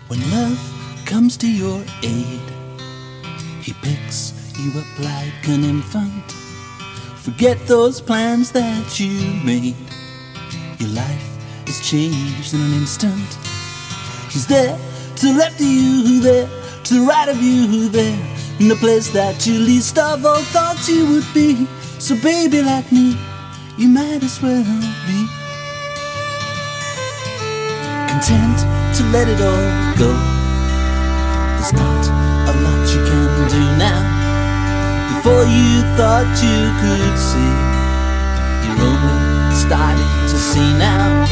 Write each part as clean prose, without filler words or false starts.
When love comes to your aid, he picks you up like an infant. Forget those plans that you made. Your life is changed in an instant. He's there to the left of you, there to the right of you, there in the place that you least of all thought you would be. So baby, like me, you might as well be content to let it all go. There's not a lot you can do now. Before you thought you could see, you're only starting to see now.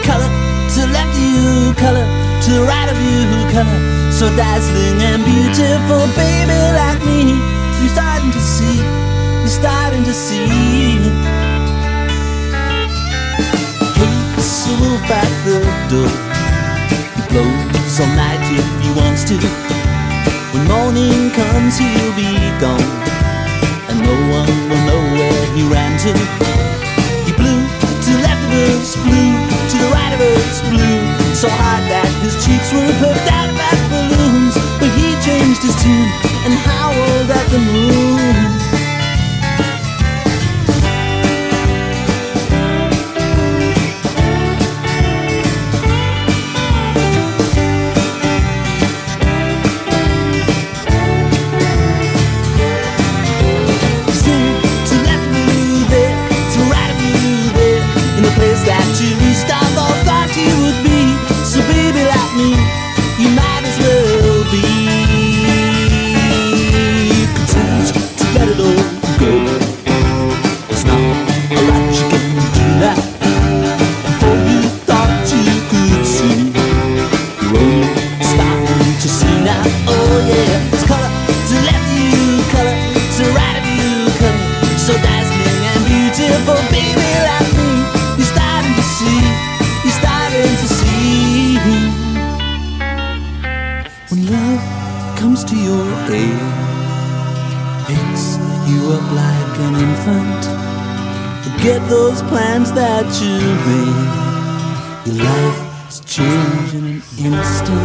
Color to the left of you, color to the right of you, color so dazzling and beautiful. Baby, like me, you're starting to see, you're starting to see. Hates a wolf at the door. He blows all night if he wants to. When morning comes he'll be gone, and no one will know where he ran to. He blew to the left of us, blew to the right of us, blew so hard that his cheeks were puffed out like balloons. But he changed his tune and howled at the moon. That you least of all thought you would be. So baby, like me, you might as well be content to let it all go. There's not a lot you can do now. Before you thought you could see, you're only starting to see now. Oh yeah, it's color to the left of you, color to the right of you, color so dazzling and beautiful. Baby, like me, you're starting to see, you're starting to see. When love comes to your aid, picks you up like an infant. Forget those plans that you made. Your life is changing in an instant.